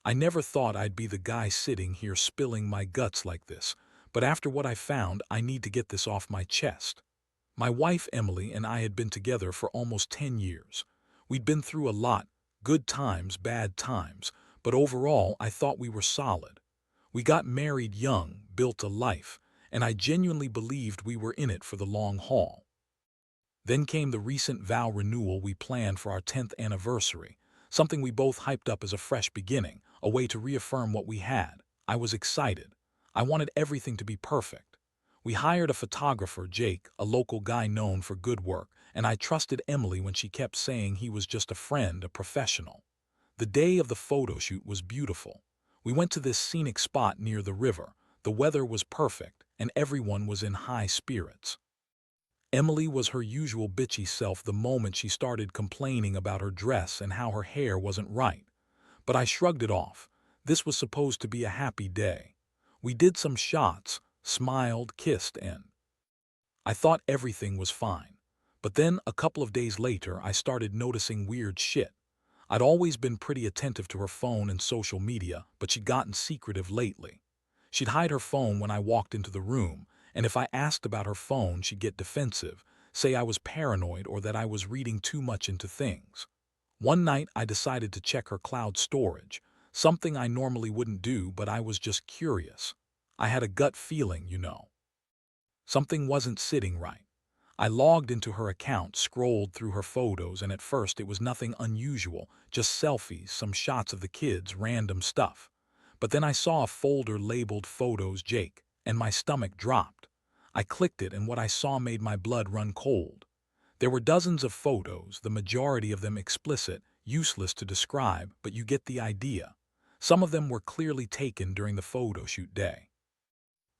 I never thought I'd be the guy sitting here spilling my guts like this, but after what I found, I need to get this off my chest. My wife Emily and I had been together for almost 10 years. We'd been through a lot, good times, bad times, but overall I thought we were solid. We got married young, built a life, and I genuinely believed we were in it for the long haul. Then came the recent vow renewal we planned for our 10th anniversary, something we both hyped up as a fresh beginning, a way to reaffirm what we had. I was excited. I wanted everything to be perfect. We hired a photographer, Jake, a local guy known for good work, and I trusted Emily when she kept saying he was just a friend, a professional. The day of the photo shoot was beautiful. We went to this scenic spot near the river. The weather was perfect, and everyone was in high spirits. Emily was her usual bitchy self the moment she started complaining about her dress and how her hair wasn't right. But I shrugged it off. This was supposed to be a happy day. We did some shots, smiled, kissed, and I thought everything was fine. But then, a couple of days later, I started noticing weird shit. I'd always been pretty attentive to her phone and social media, but she'd gotten secretive lately. She'd hide her phone when I walked into the room, and if I asked about her phone, she'd get defensive, say I was paranoid or that I was reading too much into things. One night, I decided to check her cloud storage, something I normally wouldn't do, but I was just curious. I had a gut feeling, you know. Something wasn't sitting right. I logged into her account, scrolled through her photos, and at first it was nothing unusual, just selfies, some shots of the kids, random stuff. But then I saw a folder labeled Photos Jake, and my stomach dropped. I clicked it, and what I saw made my blood run cold. There were dozens of photos, the majority of them explicit, useless to describe, but you get the idea. Some of them were clearly taken during the photo shoot day.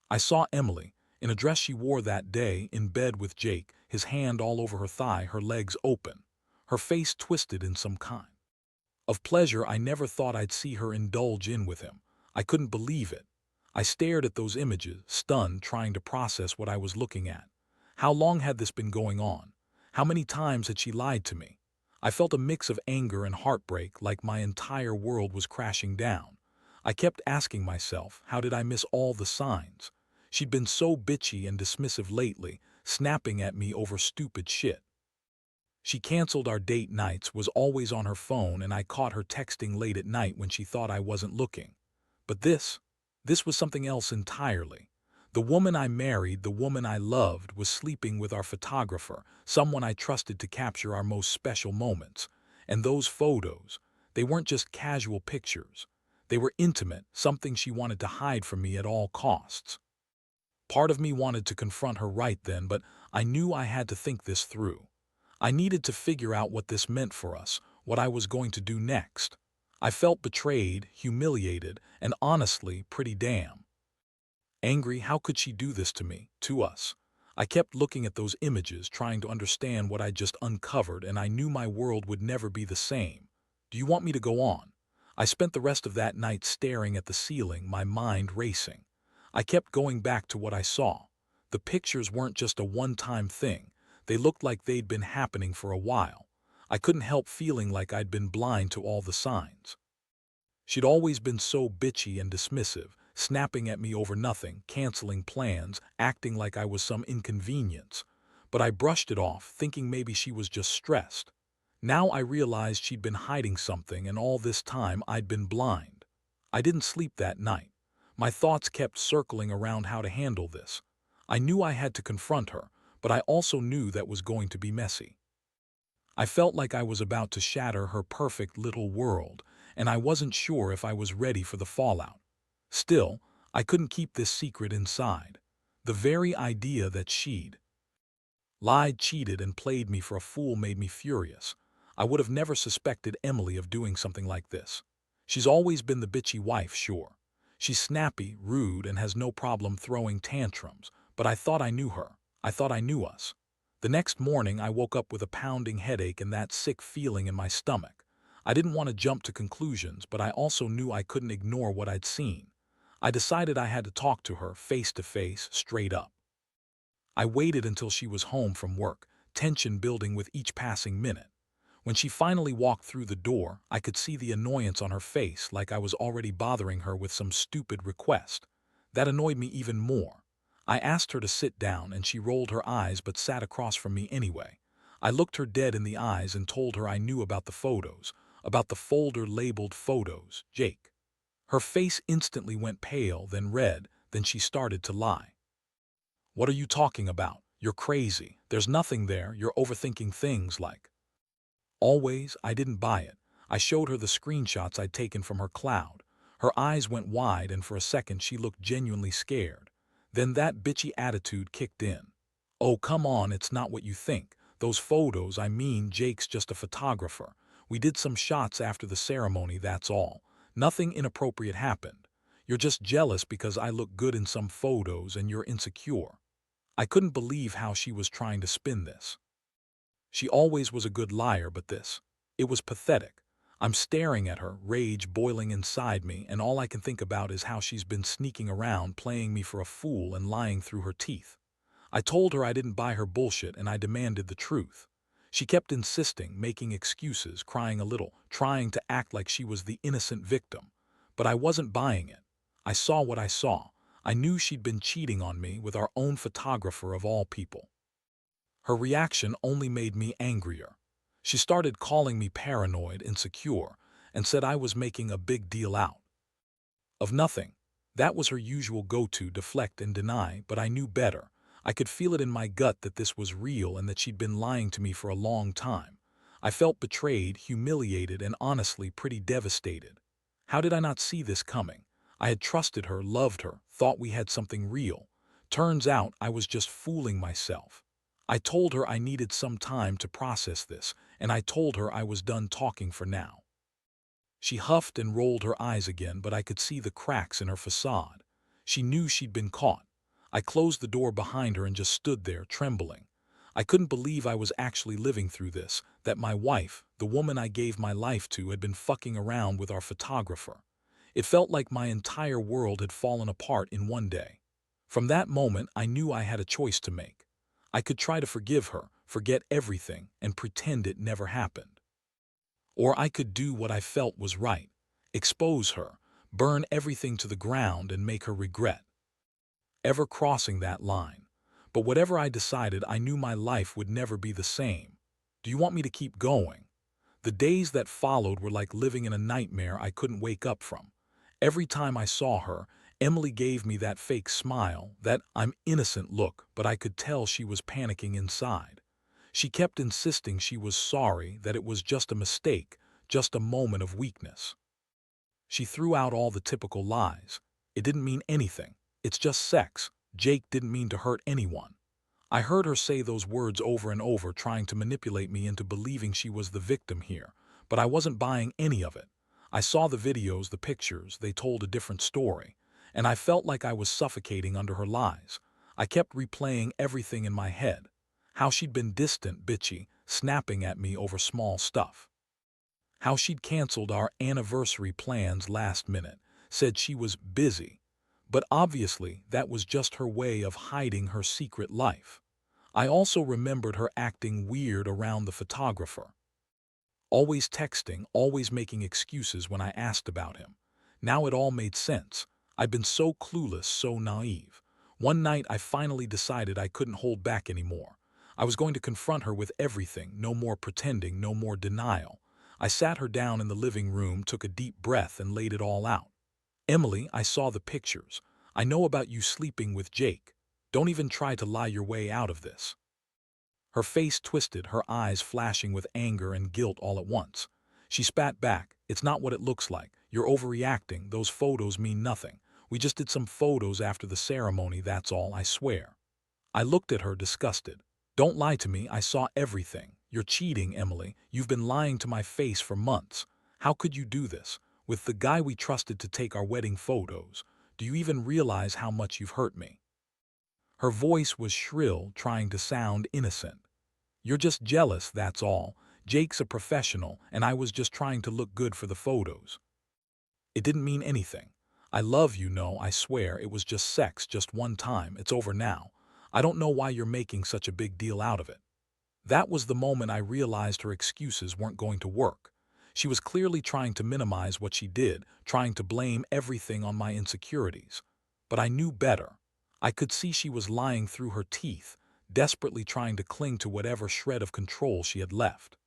I saw Emily, in a dress she wore that day, in bed with Jake, his hand all over her thigh, her legs open, her face twisted in some kind of pleasure I never thought I'd see her indulge in with him. I couldn't believe it. I stared at those images, stunned, trying to process what I was looking at. How long had this been going on? How many times had she lied to me? I felt a mix of anger and heartbreak, like my entire world was crashing down. I kept asking myself, how did I miss all the signs? She'd been so bitchy and dismissive lately, snapping at me over stupid shit. She canceled our date nights, was always on her phone, and I caught her texting late at night when she thought I wasn't looking. But this was something else entirely. The woman I married, the woman I loved, was sleeping with our photographer, someone I trusted to capture our most special moments. And those photos, they weren't just casual pictures. They were intimate, something she wanted to hide from me at all costs. Part of me wanted to confront her right then, but I knew I had to think this through. I needed to figure out what this meant for us, what I was going to do next. I felt betrayed, humiliated, and honestly pretty damn angry. How could she do this to me, to us? I kept looking at those images, trying to understand what I'd just uncovered, and I knew my world would never be the same. Do you want me to go on? I spent the rest of that night staring at the ceiling, my mind racing. I kept going back to what I saw. The pictures weren't just a one-time thing. They looked like they'd been happening for a while. I couldn't help feeling like I'd been blind to all the signs. She'd always been so bitchy and dismissive, snapping at me over nothing, canceling plans, acting like I was some inconvenience. But I brushed it off, thinking maybe she was just stressed. Now I realized she'd been hiding something, and all this time I'd been blind. I didn't sleep that night. My thoughts kept circling around how to handle this. I knew I had to confront her, but I also knew that was going to be messy. I felt like I was about to shatter her perfect little world, and I wasn't sure if I was ready for the fallout. Still, I couldn't keep this secret inside. The very idea that she'd lied, cheated, and played me for a fool made me furious. I would have never suspected Emily of doing something like this. She's always been the bitchy wife, sure. She's snappy, rude, and has no problem throwing tantrums, but I thought I knew her. I thought I knew us. The next morning, I woke up with a pounding headache and that sick feeling in my stomach. I didn't want to jump to conclusions, but I also knew I couldn't ignore what I'd seen. I decided I had to talk to her face to face, straight up. I waited until she was home from work, tension building with each passing minute. When she finally walked through the door, I could see the annoyance on her face, like I was already bothering her with some stupid request. That annoyed me even more. I asked her to sit down and she rolled her eyes but sat across from me anyway. I looked her dead in the eyes and told her I knew about the photos, about the folder labeled Photos, Jake. Her face instantly went pale, then red, then she started to lie. "What are you talking about? You're crazy. There's nothing there. You're overthinking things like." Always, I didn't buy it. I showed her the screenshots I'd taken from her cloud. Her eyes went wide and for a second she looked genuinely scared. Then that bitchy attitude kicked in. "Oh, come on, it's not what you think. Those photos, I mean, Jake's just a photographer. We did some shots after the ceremony, that's all. Nothing inappropriate happened. You're just jealous because I look good in some photos and you're insecure." I couldn't believe how she was trying to spin this. She always was a good liar, but this, it was pathetic. I'm staring at her, rage boiling inside me, and all I can think about is how she's been sneaking around, playing me for a fool and lying through her teeth. I told her I didn't buy her bullshit and I demanded the truth. She kept insisting, making excuses, crying a little, trying to act like she was the innocent victim. But I wasn't buying it. I saw what I saw. I knew she'd been cheating on me with our own photographer of all people. Her reaction only made me angrier. She started calling me paranoid, insecure, and said I was making a big deal out of nothing. That was her usual go-to, deflect and deny, but I knew better. I could feel it in my gut that this was real and that she'd been lying to me for a long time. I felt betrayed, humiliated, and honestly pretty devastated. How did I not see this coming? I had trusted her, loved her, thought we had something real. Turns out I was just fooling myself. I told her I needed some time to process this, and I told her I was done talking for now. She huffed and rolled her eyes again, but I could see the cracks in her facade. She knew she'd been caught. I closed the door behind her and just stood there, trembling. I couldn't believe I was actually living through this, that my wife, the woman I gave my life to, had been fucking around with our photographer. It felt like my entire world had fallen apart in one day. From that moment, I knew I had a choice to make. I could try to forgive her, forget everything, and pretend it never happened. Or I could do what I felt was right, expose her, burn everything to the ground and make her regret ever crossing that line. But whatever I decided, I knew my life would never be the same. Do you want me to keep going? The days that followed were like living in a nightmare I couldn't wake up from. Every time I saw her, Emily gave me that fake smile, that I'm innocent look, but I could tell she was panicking inside. She kept insisting she was sorry, that it was just a mistake, just a moment of weakness. She threw out all the typical lies. It didn't mean anything. It's just sex. Jake didn't mean to hurt anyone. I heard her say those words over and over, trying to manipulate me into believing she was the victim here, but I wasn't buying any of it. I saw the videos, the pictures, they told a different story, and I felt like I was suffocating under her lies. I kept replaying everything in my head. How she'd been distant, bitchy, snapping at me over small stuff. How she'd canceled our anniversary plans last minute, said she was busy. But obviously, that was just her way of hiding her secret life. I also remembered her acting weird around the photographer. Always texting, always making excuses when I asked about him. Now it all made sense. I'd been so clueless, so naive. One night I finally decided I couldn't hold back anymore. I was going to confront her with everything, no more pretending, no more denial. I sat her down in the living room, took a deep breath, and laid it all out. "Emily, I saw the pictures. I know about you sleeping with Jake. Don't even try to lie your way out of this." Her face twisted, her eyes flashing with anger and guilt all at once. She spat back. "It's not what it looks like. You're overreacting. Those photos mean nothing. We just did some photos after the ceremony, that's all, I swear." I looked at her, disgusted. "Don't lie to me. I saw everything. You're cheating, Emily. You've been lying to my face for months. How could you do this? With the guy we trusted to take our wedding photos. Do you even realize how much you've hurt me?" Her voice was shrill, trying to sound innocent. "You're just jealous, that's all. Jake's a professional, and I was just trying to look good for the photos. It didn't mean anything. I love you, no, I swear, it was just sex, just one time. It's over now. I don't know why you're making such a big deal out of it." That was the moment I realized her excuses weren't going to work. She was clearly trying to minimize what she did, trying to blame everything on my insecurities. But I knew better. I could see she was lying through her teeth, desperately trying to cling to whatever shred of control she had left.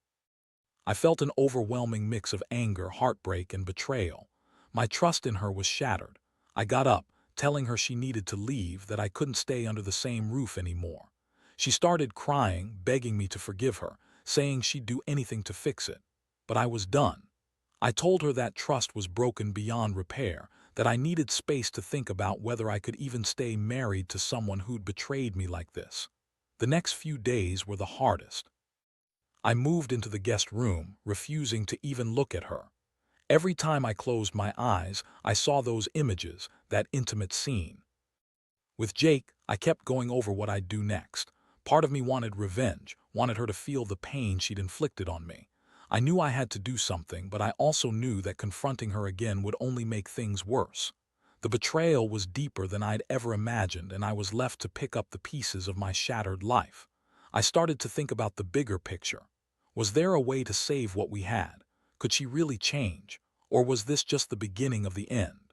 I felt an overwhelming mix of anger, heartbreak, and betrayal. My trust in her was shattered. I got up, telling her she needed to leave, that I couldn't stay under the same roof anymore. She started crying, begging me to forgive her, saying she'd do anything to fix it. But I was done. I told her that trust was broken beyond repair, that I needed space to think about whether I could even stay married to someone who'd betrayed me like this. The next few days were the hardest. I moved into the guest room, refusing to even look at her. Every time I closed my eyes, I saw those images, that intimate scene. With Jake, I kept going over what I'd do next. Part of me wanted revenge, wanted her to feel the pain she'd inflicted on me. I knew I had to do something, but I also knew that confronting her again would only make things worse. The betrayal was deeper than I'd ever imagined, and I was left to pick up the pieces of my shattered life. I started to think about the bigger picture. Was there a way to save what we had? Could she really change? Or was this just the beginning of the end?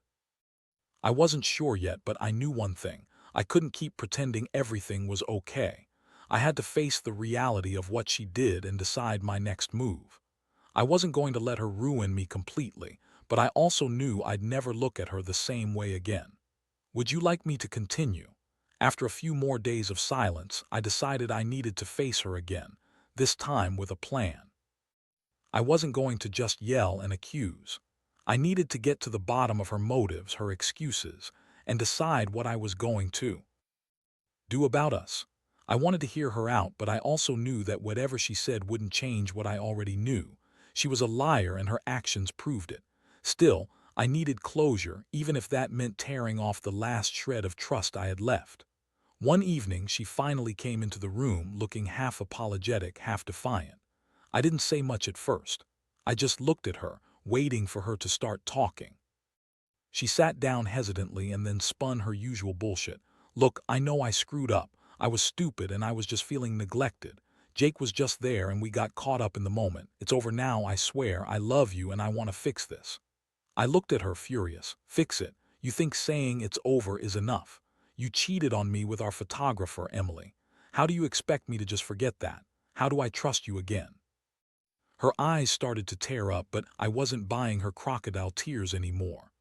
I wasn't sure yet, but I knew one thing. I couldn't keep pretending everything was okay. I had to face the reality of what she did and decide my next move. I wasn't going to let her ruin me completely, but I also knew I'd never look at her the same way again. Would you like me to continue? After a few more days of silence, I decided I needed to face her again, this time with a plan. I wasn't going to just yell and accuse. I needed to get to the bottom of her motives, her excuses, and decide what I was going to do about us. I wanted to hear her out, but I also knew that whatever she said wouldn't change what I already knew. She was a liar and her actions proved it. Still, I needed closure, even if that meant tearing off the last shred of trust I had left. One evening, she finally came into the room looking half apologetic, half defiant. I didn't say much at first. I just looked at her, waiting for her to start talking. She sat down hesitantly and then spun her usual bullshit. Look, I know I screwed up. I was stupid and I was just feeling neglected. Jake was just there and we got caught up in the moment. It's over now, I swear. I love you and I want to fix this. I looked at her furious. Fix it? You think saying it's over is enough? You cheated on me with our photographer, Emily. How do you expect me to just forget that? How do I trust you again? Her eyes started to tear up, but I wasn't buying her crocodile tears anymore.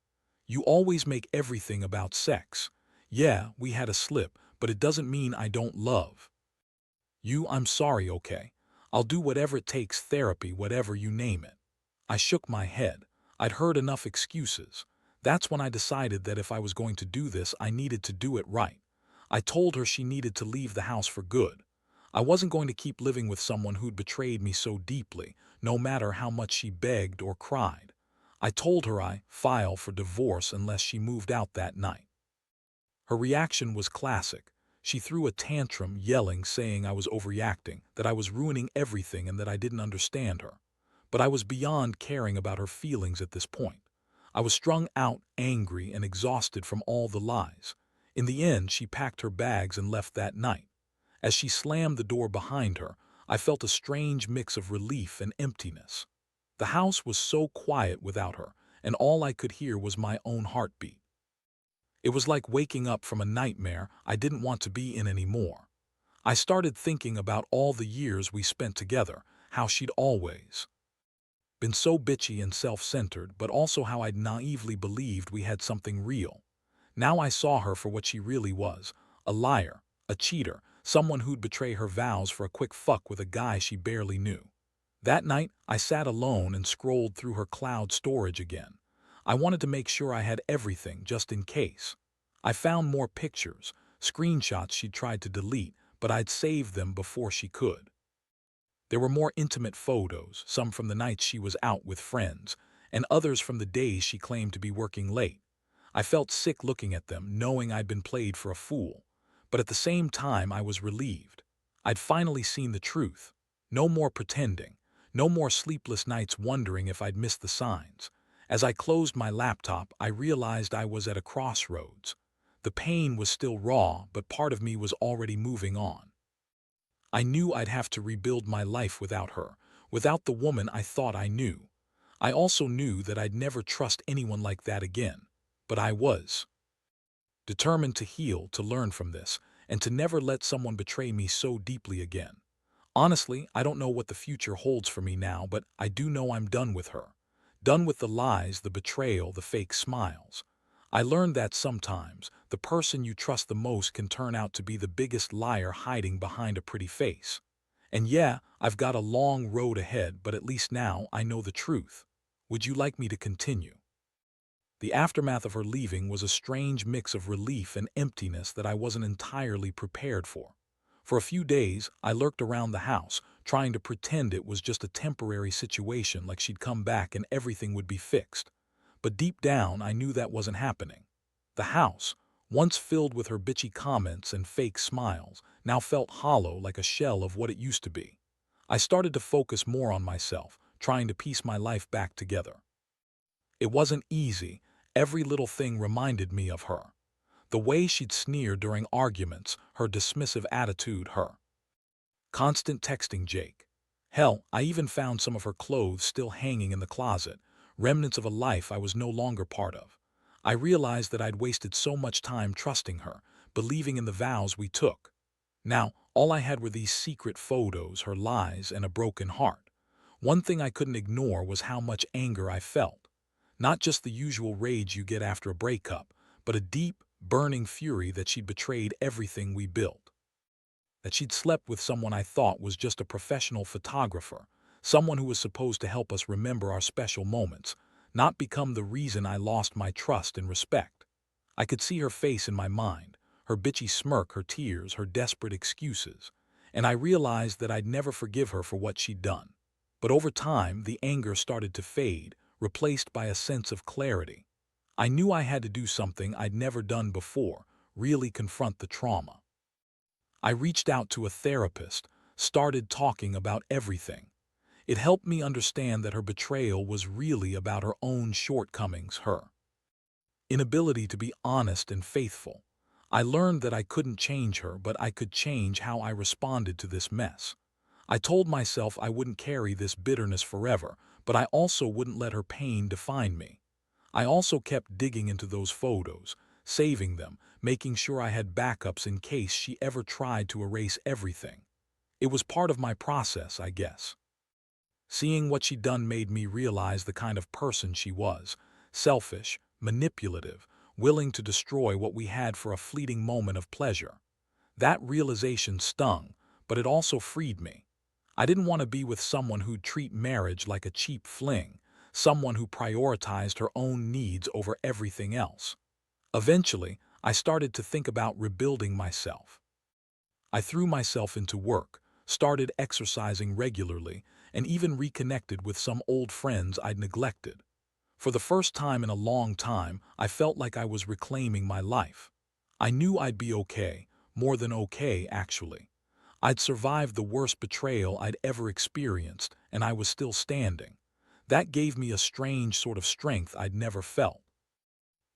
You always make everything about sex. Yeah, we had a slip, but it doesn't mean I don't love you. I'm sorry, okay? I'll do whatever it takes, therapy, whatever you name it. I shook my head. I'd heard enough excuses. That's when I decided that if I was going to do this, I needed to do it right. I told her she needed to leave the house for good. I wasn't going to keep living with someone who'd betrayed me so deeply, no matter how much she begged or cried. I told her I'd file for divorce unless she moved out that night. Her reaction was classic. She threw a tantrum, yelling, saying I was overreacting, that I was ruining everything and that I didn't understand her. But I was beyond caring about her feelings at this point. I was strung out, angry, and exhausted from all the lies. In the end, she packed her bags and left that night. As she slammed the door behind her, I felt a strange mix of relief and emptiness. The house was so quiet without her, and all I could hear was my own heartbeat. It was like waking up from a nightmare I didn't want to be in anymore. I started thinking about all the years we spent together, how she'd always been so bitchy and self-centered, but also how I'd naively believed we had something real. Now I saw her for what she really was, a liar, a cheater, someone who'd betray her vows for a quick fuck with a guy she barely knew. That night, I sat alone and scrolled through her cloud storage again. I wanted to make sure I had everything, just in case. I found more pictures, screenshots she'd tried to delete, but I'd saved them before she could. There were more intimate photos, some from the nights she was out with friends, and others from the days she claimed to be working late. I felt sick looking at them, knowing I'd been played for a fool. But at the same time, I was relieved. I'd finally seen the truth. No more pretending. No more sleepless nights wondering if I'd missed the signs. As I closed my laptop, I realized I was at a crossroads. The pain was still raw, but part of me was already moving on. I knew I'd have to rebuild my life without her, without the woman I thought I knew. I also knew that I'd never trust anyone like that again. But I was determined to heal, to learn from this, and to never let someone betray me so deeply again. Honestly, I don't know what the future holds for me now, but I do know I'm done with her. Done with the lies, the betrayal, the fake smiles. I learned that sometimes the person you trust the most can turn out to be the biggest liar hiding behind a pretty face. And yeah, I've got a long road ahead, but at least now I know the truth. Would you like me to continue? The aftermath of her leaving was a strange mix of relief and emptiness that I wasn't entirely prepared for. For a few days, I lurked around the house, trying to pretend it was just a temporary situation, like she'd come back and everything would be fixed. But deep down, I knew that wasn't happening. The house, once filled with her bitchy comments and fake smiles, now felt hollow, like a shell of what it used to be. I started to focus more on myself, trying to piece my life back together. It wasn't easy. Every little thing reminded me of her. The way she'd sneer during arguments, her dismissive attitude, her constant texting Jake. Hell, I even found some of her clothes still hanging in the closet, remnants of a life I was no longer part of. I realized that I'd wasted so much time trusting her, believing in the vows we took. Now, all I had were these secret photos, her lies, and a broken heart. One thing I couldn't ignore was how much anger I felt. Not just the usual rage you get after a breakup, but a deep, burning fury that she'd betrayed everything we built. That she'd slept with someone I thought was just a professional photographer, someone who was supposed to help us remember our special moments, not become the reason I lost my trust and respect. I could see her face in my mind, her bitchy smirk, her tears, her desperate excuses, and I realized that I'd never forgive her for what she'd done. But over time, the anger started to fade, replaced by a sense of clarity. I knew I had to do something I'd never done before, really confront the trauma. I reached out to a therapist, started talking about everything. It helped me understand that her betrayal was really about her own shortcomings, her inability to be honest and faithful. I learned that I couldn't change her, but I could change how I responded to this mess. I told myself I wouldn't carry this bitterness forever, but I also wouldn't let her pain define me. I also kept digging into those photos, saving them, making sure I had backups in case she ever tried to erase everything. It was part of my process, I guess. Seeing what she'd done made me realize the kind of person she was: selfish, manipulative, willing to destroy what we had for a fleeting moment of pleasure. That realization stung, but it also freed me. I didn't want to be with someone who'd treat marriage like a cheap fling, someone who prioritized her own needs over everything else. Eventually, I started to think about rebuilding myself. I threw myself into work, started exercising regularly, and even reconnected with some old friends I'd neglected. For the first time in a long time, I felt like I was reclaiming my life. I knew I'd be okay, more than okay, actually. I'd survived the worst betrayal I'd ever experienced, and I was still standing. That gave me a strange sort of strength I'd never felt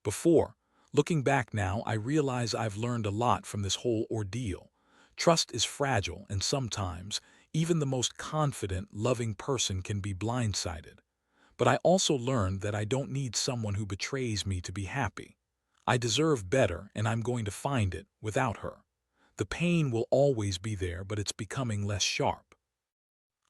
before. Looking back now, I realize I've learned a lot from this whole ordeal. Trust is fragile, and sometimes, even the most confident, loving person can be blindsided. But I also learned that I don't need someone who betrays me to be happy. I deserve better, and I'm going to find it without her. The pain will always be there, but it's becoming less sharp.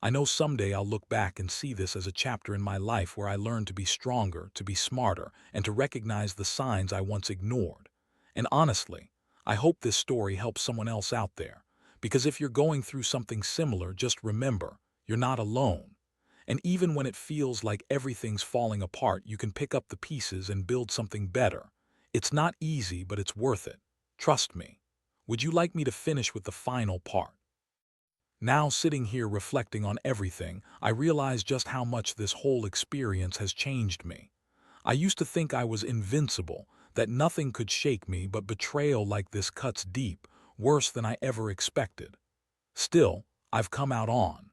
I know someday I'll look back and see this as a chapter in my life where I learned to be stronger, to be smarter, and to recognize the signs I once ignored. And honestly, I hope this story helps someone else out there. Because if you're going through something similar, just remember, you're not alone. And even when it feels like everything's falling apart, you can pick up the pieces and build something better. It's not easy, but it's worth it. Trust me. Would you like me to finish with the final part? Now, sitting here reflecting on everything, I realize just how much this whole experience has changed me. I used to think I was invincible, that nothing could shake me, but betrayal like this cuts deep, worse than I ever expected. Still, I've come out on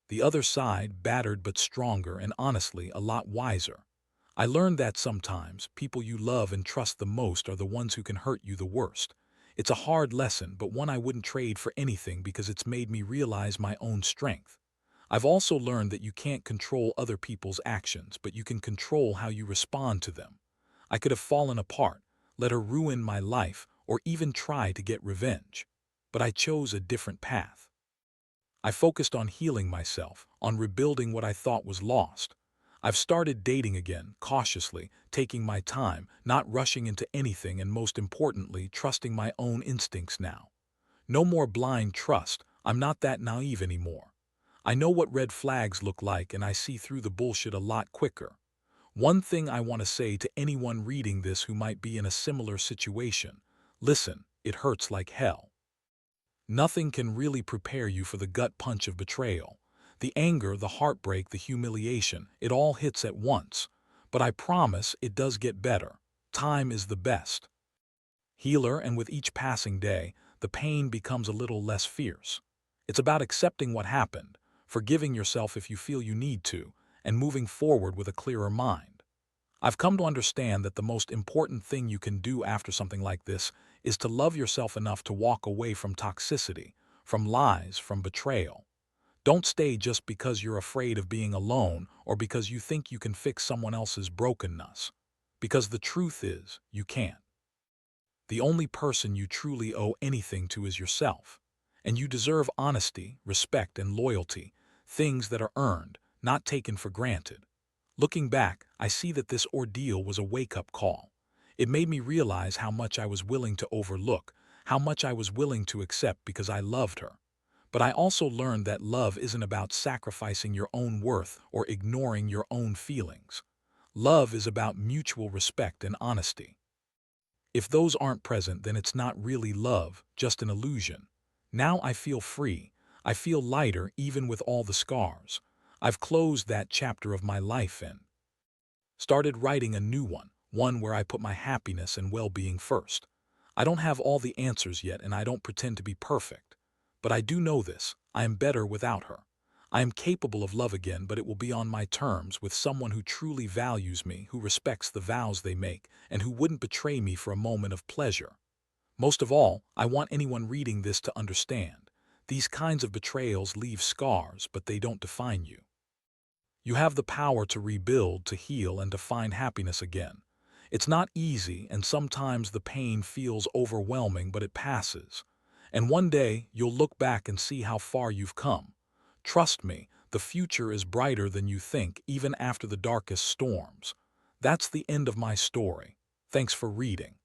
the other side, battered but stronger, and honestly, a lot wiser. I learned that sometimes people you love and trust the most are the ones who can hurt you the worst. It's a hard lesson, but one I wouldn't trade for anything because it's made me realize my own strength. I've also learned that you can't control other people's actions, but you can control how you respond to them. I could have fallen apart, let her ruin my life, or even try to get revenge. But I chose a different path. I focused on healing myself, on rebuilding what I thought was lost. I've started dating again, cautiously, taking my time, not rushing into anything, and most importantly, trusting my own instincts now. No more blind trust. I'm not that naive anymore. I know what red flags look like, and I see through the bullshit a lot quicker. One thing I want to say to anyone reading this who might be in a similar situation: listen, it hurts like hell. Nothing can really prepare you for the gut punch of betrayal. The anger, the heartbreak, the humiliation, it all hits at once. But I promise it does get better. Time is the best healer, and with each passing day, the pain becomes a little less fierce. It's about accepting what happened, forgiving yourself if you feel you need to, and moving forward with a clearer mind. I've come to understand that the most important thing you can do after something like this is to love yourself enough to walk away from toxicity, from lies, from betrayal. Don't stay just because you're afraid of being alone or because you think you can fix someone else's brokenness. Because the truth is, you can't. The only person you truly owe anything to is yourself. And you deserve honesty, respect, and loyalty, things that are earned, not taken for granted. Looking back, I see that this ordeal was a wake-up call. It made me realize how much I was willing to overlook, how much I was willing to accept because I loved her. But I also learned that love isn't about sacrificing your own worth or ignoring your own feelings. Love is about mutual respect and honesty. If those aren't present, then it's not really love, just an illusion. Now I feel free. I feel lighter even with all the scars. I've closed that chapter of my life and started writing a new one, one where I put my happiness and well-being first. I don't have all the answers yet, and I don't pretend to be perfect. But I do know this: I am better without her. I am capable of love again, but it will be on my terms, with someone who truly values me, who respects the vows they make, and who wouldn't betray me for a moment of pleasure. Most of all, I want anyone reading this to understand: these kinds of betrayals leave scars, but they don't define you. You have the power to rebuild, to heal, and to find happiness again. It's not easy, and sometimes the pain feels overwhelming, but it passes. And one day, you'll look back and see how far you've come. Trust me, the future is brighter than you think, even after the darkest storms. That's the end of my story. Thanks for reading.